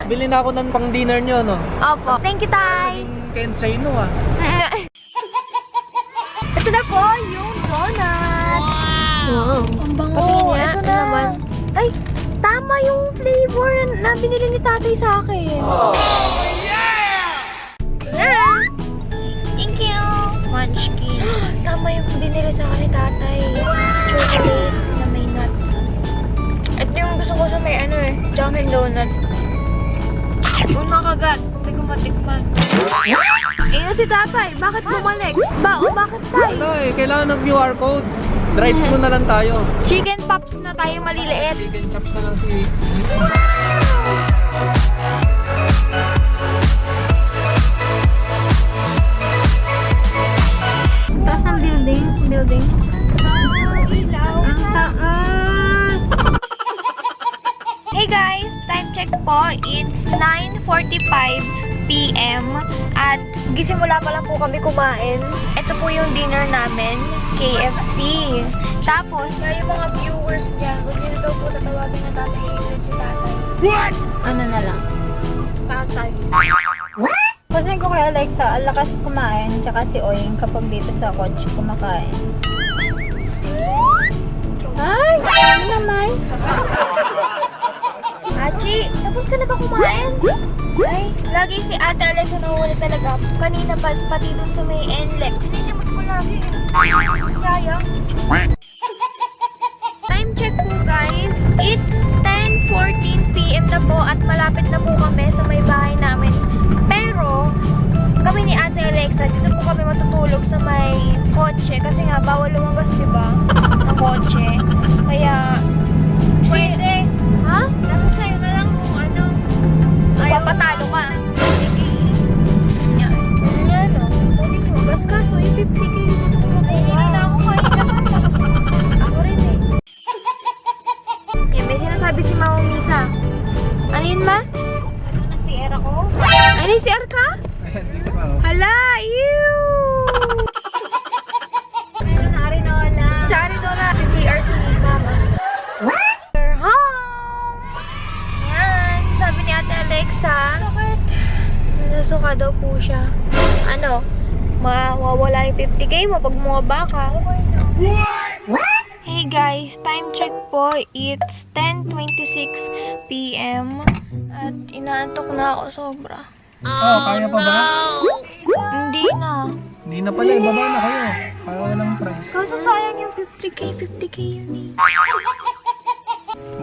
Bili na ako ng pang dinner nyo, no? Opo. Thank you, Tay. Kensay no, ah. Ito na po yung donut. Wow. Ang bango. Ito na. Naman. Ay, tama yung flavor na binili ni tatay sa akin. Oh, yeah! Thank you. Munchkin. Tama yung binili sa akin ni tatay. Chocolate na may nuts. Ito yung gusto ko sa may Dunkin' Donut. Kung nakagat, hindi ko matikman. Eh, si tatay, bakit bumalik? Bakit tay? Ano kailangan ng QR code. Drive-thru na lang tayo. Chicken pops na tayo maliliit. Chicken chops na lang si... Taas ng building. Ilaw. Ang taas. Hey guys, time check po. It's 9:45 PM at gisimula pa lang po kami kumain. Ito po yung dinner namin, KFC. Tapos, yung mga viewers dyan, huwag nyo na daw po tatawagin na tatay si tatay. What? Ano na lang? Tatay. Kasi ko kay Alexa, ang lakas kumain, tsaka si Oyeng kapag dito sa kotse kumakain. Ay! Ano naman? Achi, tapos ka na ba kumain? Ay, lagi si Ate Alexa nahuli talaga. Kanina pati dun sa may NLEX. Sisimot ko lagi. Sayang. Time check po guys. It's 10:14 PM na po at malapit na po kami sa may bahay namin. Pero, kami ni Ate Alexa, dito po kami matutulog sa may kotse. Kasi nga, bawal lumabas, diba? Ang kotse. Kaya, pwede. Ha? Nasa sa'yo na lang kung ano. Papatalo ka. 50K. Yan. Yan o. Pwede lumabas ka. So, yung 50K dito ko makuha. Hindi na ako kanina pa. Ako rin eh. Yan, may sinasabi si Mama Misa. Ano yun, Ma? Ano na si Era ko? Ano yung CR ka? Hala! Ew! Meron na Arinola. Sa Arizona, CR si Mama. We're home! Yan. Sabi ni Ate Alexa. Bakit? Nasuka daw po siya. Ano? Mawawala yung 50K mo pag bumaba ka. Hey guys, time check po. It's 10:26 PM. At inaantok na ako sobra. Oh, kaya pa ba? Hindi na. Hindi na pala, ibaba na kayo. Kaya lang price. Kaso sayang yung 50K yun eh.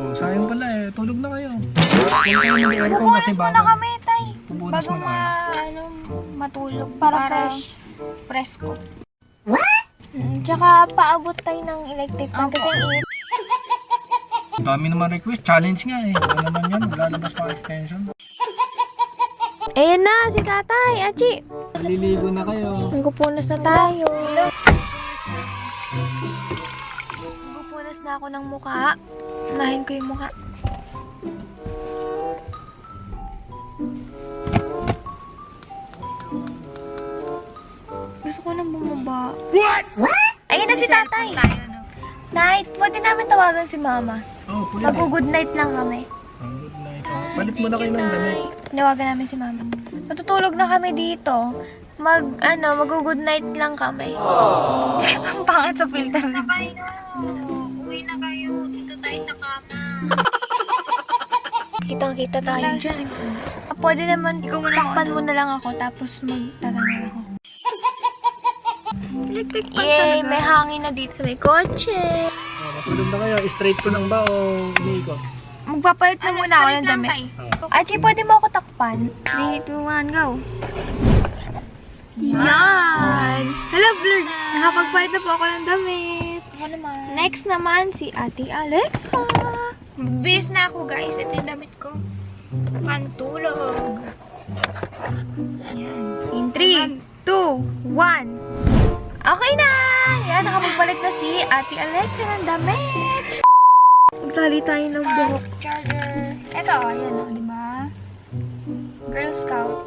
Oh, sayang pala eh. Tulog na kayo. Huwag kayo mag-aircon kasi Pupunas muna kami, tay. Pupunas Bago muna kayo. matulog. Para presko. Tsaka paabot tayo ng electric fan kasi init. Ang dami naman request. Challenge nga eh. Ano naman yan? Lalabas pa extension. Ayan na, si tatay, Achi. Liligo na kayo. Magpupunas na tayo. Magpupunas na ako ng mukha. Unahin ko yung mukha. Gusto ko nang bumaba. Ayun na si tatay. Night, pwede namin tawagan si mama. Oh, pwede. Mag-good night lang kami. Good night. Oh, palit mo na kayo ng damit. Tinawagan namin si mama. Matutulog na kami dito. Mag-good night lang kami. Ang pangit sa filter. Sabay na. Uwi na kayo. Dito tayo sa kama. Kitang-kita tayo dyan. Pwede naman, takpan mo na lang ako, tapos magtatangal ako. Electric fan Yay! May hangin na dito sa may kotse. Oh, matulog na kayo. Straight ko lang ba o umiikot? Magpapalit na muna ako ng damit. Achi, pwede mo ako takpan? 3, 2, 1, go! Yan! Hello, Blur! Nakapagpalit na po ako ng damit. Ako naman. Next naman, si Ate Alexa. Bis na ako guys. Ito yung damit ko. Pantulog. Yan. In 3, 2, 1. Okay na! Yan, nakapagpalit na si Ate Alexa ng damit. Magtali tayo ng buhok. Charger. Ito, ayan o, di ba? Girl Scout.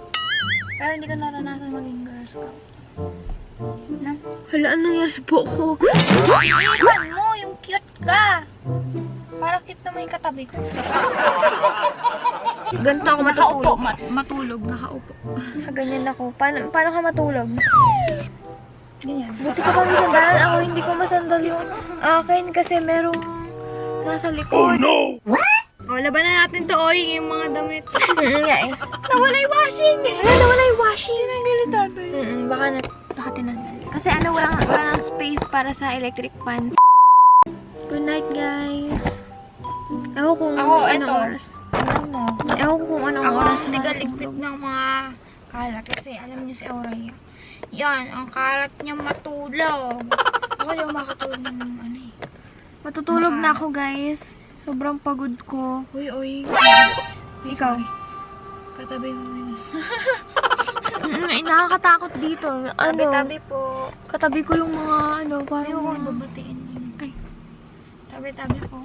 Pero hindi ko naranasan maging Girl Scout. Na? Hala, ano nangyari sa buhok ko? Iwan mo, yung cute ka. Para cute naman yung katabi ko. Ganito ako Nakaupo, matutulog. matulog, nakaupo. Ganyan ako. Paano ka matulog? Ganyan. Buti ka pa may sandalan. Ako hindi ko masandal yung akin kasi merong nasa likod. O, labanan natin to, oy, yung mga damit. Nga eh. Nawala yung washing! Nawala yung washing. Tinanggalin tatay. Baka tinanggal. Kasi wala nang space para sa electric fan. Good night, guys. Ewan kung Ako, anong eto. oras. Ano? Ewan ko kung anong Ako, oras. ligaligpit ng mga kalat. Kasi alam niyo si Auraya. Yan, ang kalat niya matulog. Ako di ako makatulog ng ano eh. Matutulog na ako, guys. Sobrang pagod ko. Uy. Ikaw? Katabi mo yun. Nakakatakot dito. Tabi-tabi po. Katabi ko yung mga Ayaw parang... kong babatiin yun. Ay. Tabi-tabi po.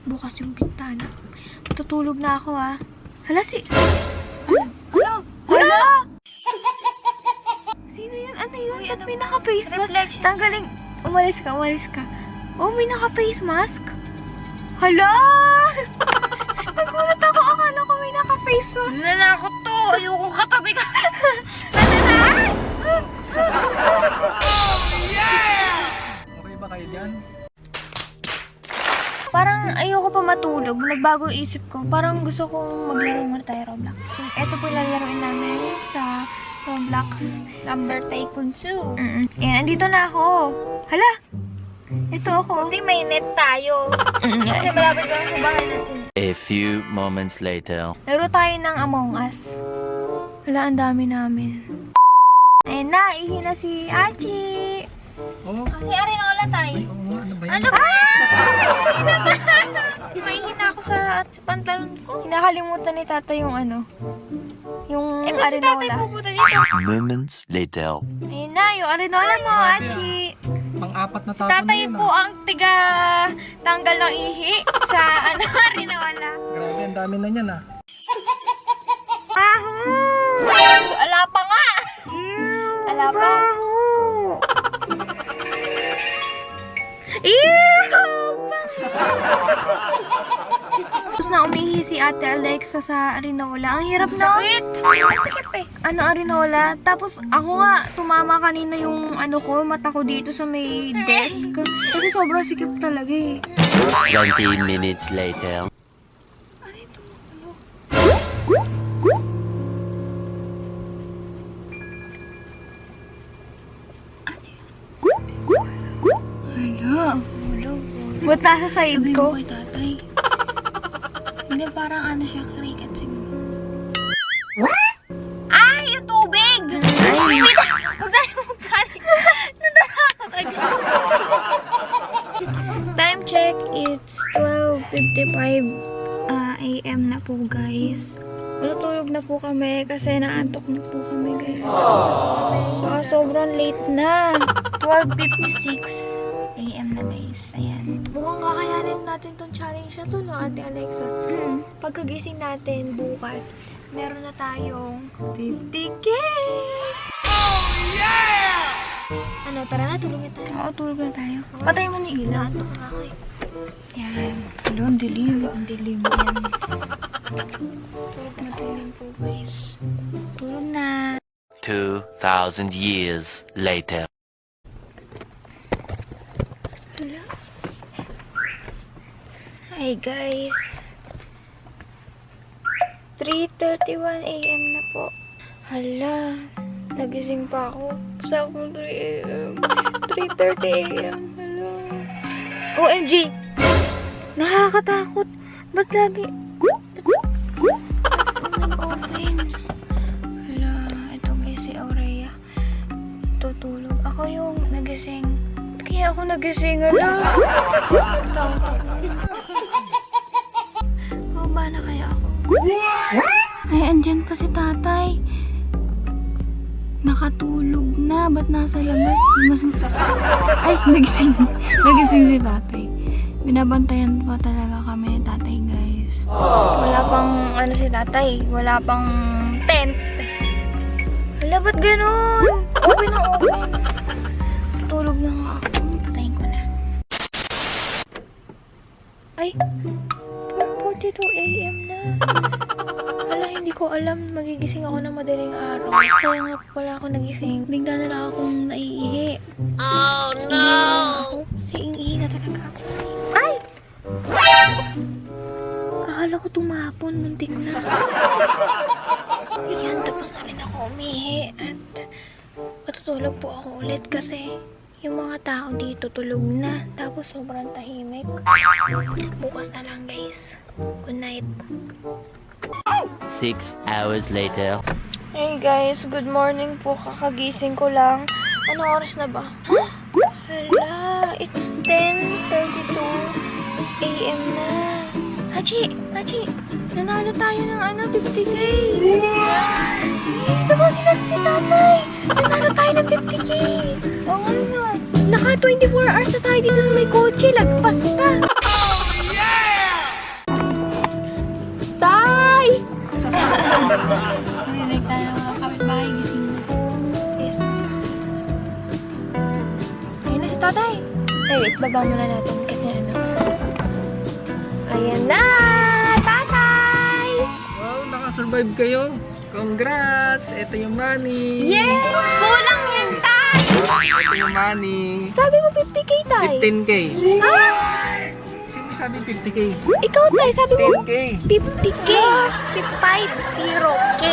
Bukas yung bintana. Matutulog na ako, ah. Hala, Hala! Sino yun? Ano yun? Uy, Ba't ano may ba? naka-face mask? Reflection. Tanggalin. Umalis ka. Oh, may naka-face mask? Hala! Nagulat ako. Akala ko may naka-face mask. Nanakot to! Ayoko katabi ka! Okay ba kayo dyan? Parang ayoko pa matulog. Nagbago yung isip ko. Parang gusto kong maglaro muna tayo Roblox. Ito po lalaroin namin sa Roblox. Number Tycoon 2. Ayan, andito na ako. Hala! Ito ako. Hindi may net tayo. Kasi malapit lang sa bahay natin. A few moments later. Laro tayo ng Among Us. Hala, ang dami namin. Ayan na, ihina si Achi. Oo. Kasi Arinola tayo. Ay, oo nga. Ano ba yun? Ano ba? May hina ako sa pantalon ko. Kinakalimutan ni Tata yung yung Eh, kasi tatay Arinola. pupunta dito. Moments later. Ayun na, yung Arinola mo, Achi. Pang-apat na tapon Tatay na yun, po ah. ang tiga tanggal ng ihi sa Arinola. Grabe, ang dami na yan, ah. Baho! Ala pa nga! Ew, Ala pa. baho! Ew! Tapos na umihi si Ate Alexa sa Arinola. Ang hirap na. Sakit! Masakit eh. Ano Arinola? Tapos ako nga, tumama kanina yung mata ko dito sa may desk. Kasi sobrang sikip talaga eh. 20 minutes later. Hala. Ba't nasa side Sabi ko? mo kay tatay. Hindi, parang ano siya, cricket siguro. Ay, yung tubig! Ay, huwag tayo magpanik. Natakot agad. Time check, it's 12:55 AM na po guys. Matutulog na po kami kasi naantok na po kami guys. Saka sobrang late na. 12:56 AM na guys. Ayan. Mukhang kakayanin natin tong challenge na to, no, Ate Alexa? Pagkagising natin bukas, meron na tayong 50K! Oh, yeah! Ano, tara na, tulog na tayo. Oo, tulog na tayo. Patay mo ni Ila. Antok na ako eh. Yan. Hala, ang dilim. Ang dilim yan. Tulog na tayo po guys. Tulog na. 2,000 years later. Hi guys. 3:31 AM na po. Hala, nagising pa ako. Sa akong 3 AM. 3:30 AM. Hala. OMG! Nakakatakot. Ba't lagi? Nag-open. Hala, ito guys si Aurea. Tutulog. Ako yung nagising. Kaya ako nagising. Hala. Takot. Baba na kaya ako? Ay, andyan pa si tatay. nakatulog na. Ba't nasa labas? Ay, nagising. Nagising si tatay. Binabantayan pa talaga kami ni tatay, guys. Wala pang ano si tatay. Wala pang tent. Wala, ba't ganun? Open na open. Tulog na nga ako. Patayin ko na. Ay, 4:42 AM na. Wala, hindi ko alam. Magigising ako ng madaling araw. Kaya nga wala ako nagising. Bigla na lang akong naiihi. Oh no! Ako, iihi na talaga ako. Ay! Akala ko tumapon. Muntik na. Ayan, tapos na rin ako umihi. At matutulog po ako ulit kasi yung mga tao dito tulog na. Tapos sobrang tahimik. Bukas na lang, guys. Good night. 6 hours later. Hey guys, good morning po. Kakagising ko lang. Ano oras na ba? Hala, it's 10:32 AM na. Hachi, nanalo tayo ng 50K. Tawagin natin si tatay. Nanalo tayo ng 50K. Oo nga. Naka 24 hours na tayo dito sa may kotse. Lagpas pa. Tay! Narinig tayo mga kapitbahay, gising na. Yes, nasa. Ayun na si tatay. Ay, wait, baba muna natin kasi ano. Ayan na! Tatay! Wow, nakasurvive kayo. Congrats! Ito yung money. Yes! Kulang yan, tay! Ito yung money. Sabi mo 50K, tay. 15K. Ah! Sino sabi 50K? Ikaw, tay. Sabi mo 10K. 50K. 50K.